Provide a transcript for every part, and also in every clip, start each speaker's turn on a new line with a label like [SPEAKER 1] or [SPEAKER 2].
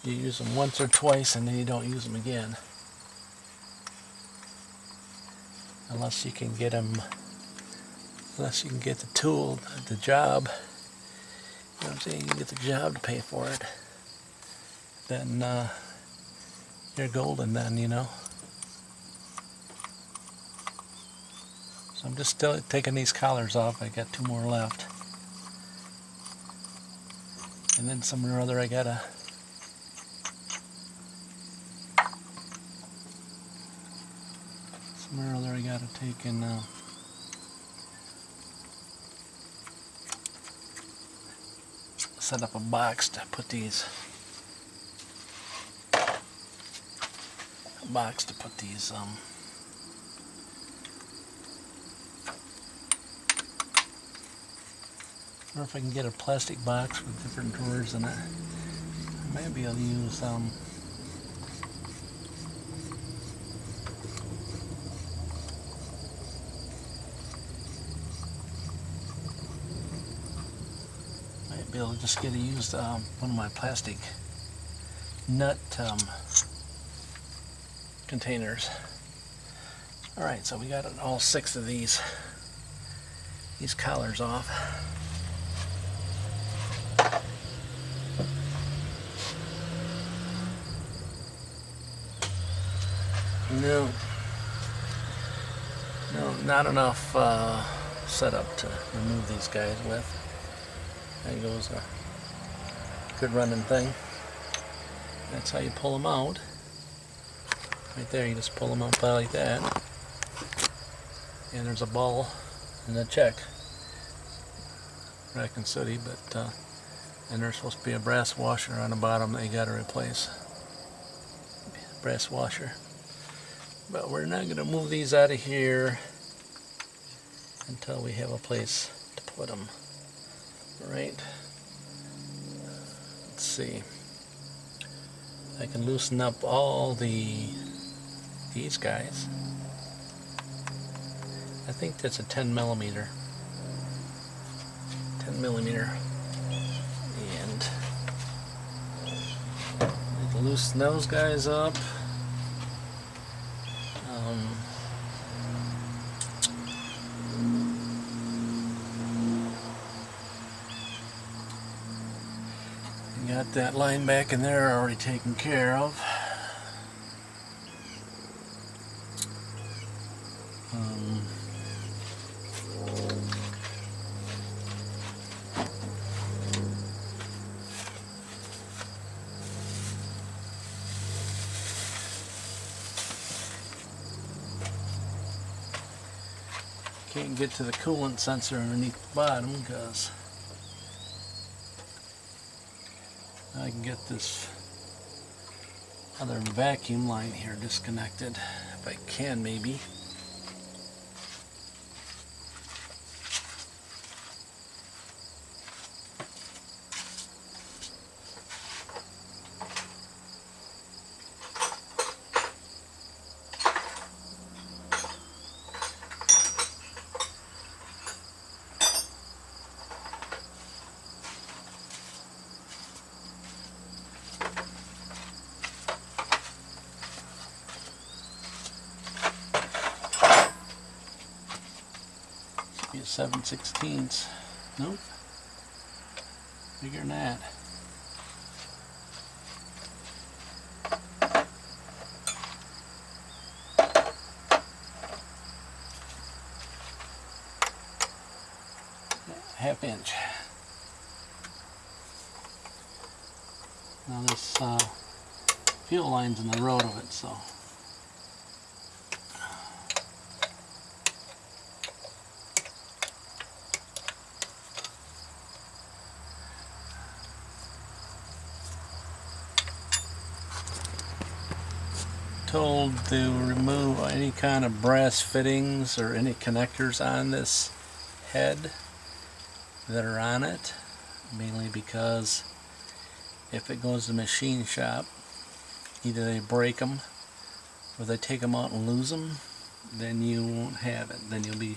[SPEAKER 1] You use them once or twice and then you don't use them again. Unless you can get them, unless you can get the tool, the job, you know what I'm saying, you can get the job to pay for it, then you're golden then, you know. So I'm just still taking these collars off. I got 2 more left. And then somewhere or other I gotta take and set up a box to put these or if I can get a plastic box with different drawers in it, I might be able to use might be able to just get to use one of my plastic nut containers. Alright, so we got all 6 of these collars off. No, not enough setup to remove these guys with. There goes a good running thing. That's how you pull them out. Right there, you just pull them out like that. And there's a ball and a check. Raccoon City, but and there's supposed to be a brass washer on the bottom that you got to replace. Brass washer. But we're not going to move these out of here until we have a place to put them. Right? Let's see. I can loosen up all these guys. I think that's a 10 millimeter. 10 millimeter. And I can loosen those guys up. Got that line back in there already taken care of. Can't get to the coolant sensor underneath the bottom because I can get this other vacuum line here disconnected, if I can maybe. Be a 7/16. Nope. Bigger than that. Half inch. Now this fuel line's in the road of it, so. Told to remove any kind of brass fittings or any connectors on this head that are on it, mainly because if it goes to the machine shop, either they break them or they take them out and lose them, then you won't have it. Then you'll be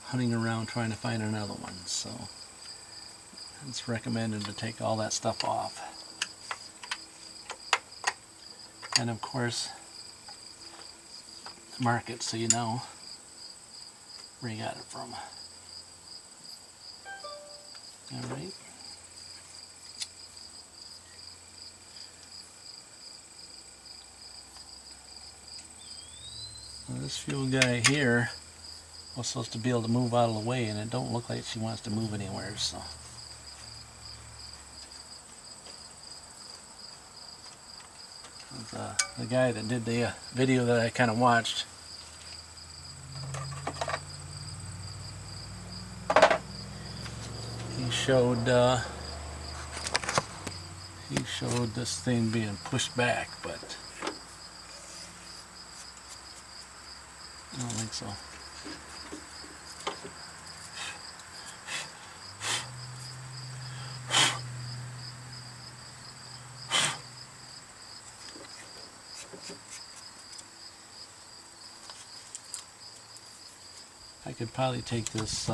[SPEAKER 1] hunting around trying to find another one. So it's recommended to take all that stuff off. And of course, mark it so you know where you got it from. Alright. Well, this fuel guy here was supposed to be able to move out of the way, and it don't look like she wants to move anywhere, so. The guy that did the video that I kind of watched, he showed this thing being pushed back, but I don't think so. I could probably take this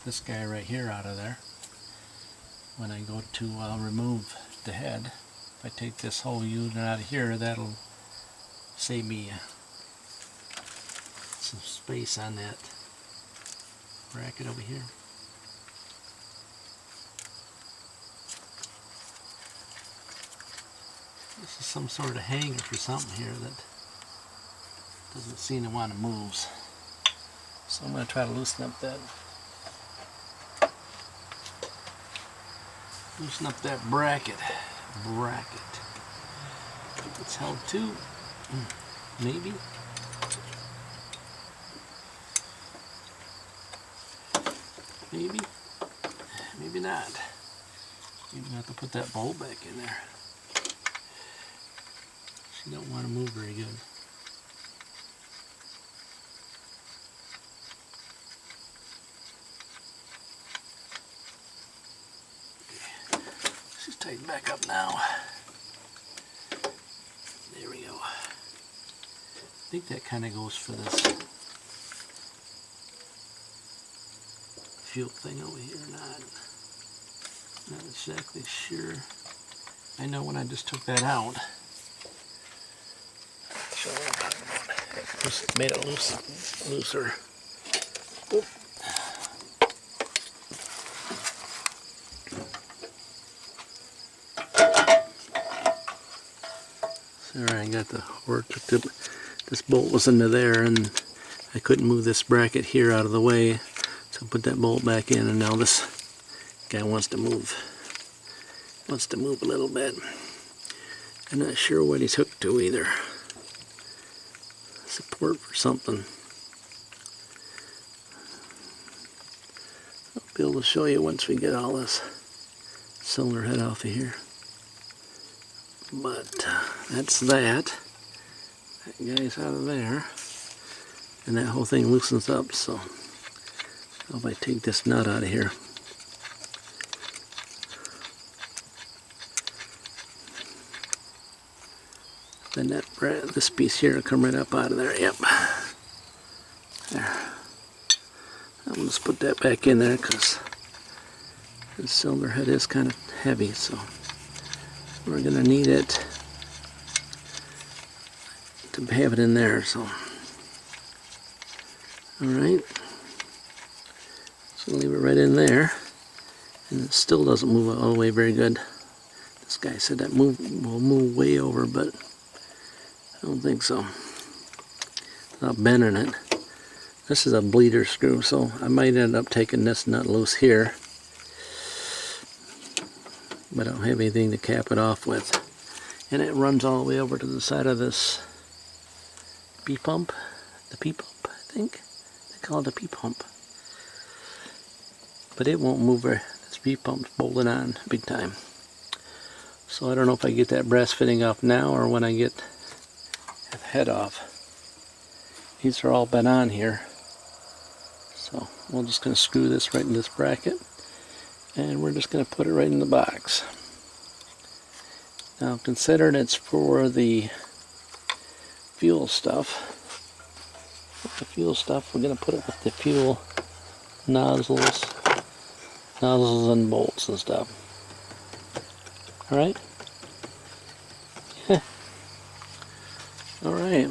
[SPEAKER 1] this guy right here out of there when I go to remove the head. If I take this whole unit out of here, that'll save me some space on that bracket over here. This is some sort of hanger for something here that doesn't seem to want to move. So I'm going to try to loosen up that bracket. It's held too. Maybe. Maybe not. Maybe I have to put that bolt back in there. She don't want to move very good. She's tightened back up now. There we go. I think that kind of goes for this fuel thing over here. Not exactly sure. I know when I just took that out, just made it looser. Oop. There, I got the work. This bolt was into there, and I couldn't move this bracket here out of the way, so I put that bolt back in, and now this guy wants to move a little bit. I'm not sure what he's hooked to either. Support for something. I'll be able to show you once we get all this cylinder head off of here. But that's that. That guy's out of there. And that whole thing loosens up, so if I take this nut out of here. Then this piece here will come right up out of there. Yep. There. I'm going to put that back in there because the cylinder head is kind of heavy, so we're going to need it to have it in there. So, alright. So leave it right in there. And it still doesn't move all the way very good. This guy said that will move way over, but I don't think so. Not bending it. This is a bleeder screw, so I might end up taking this nut loose here. But I don't have anything to cap it off with. And it runs all the way over to the side of this P-pump. The P-pump, I think. They call it a P-pump. But it won't move. This P-pump's bolted on big time. So I don't know if I get that brass fitting off now or when I get the head off. These are all been on here. So we're just going to screw this right in this bracket. And we're just going to put it right in the box. Now considering it's for the fuel stuff, we're going to put it with the fuel nozzles and bolts and stuff. Alright? All right.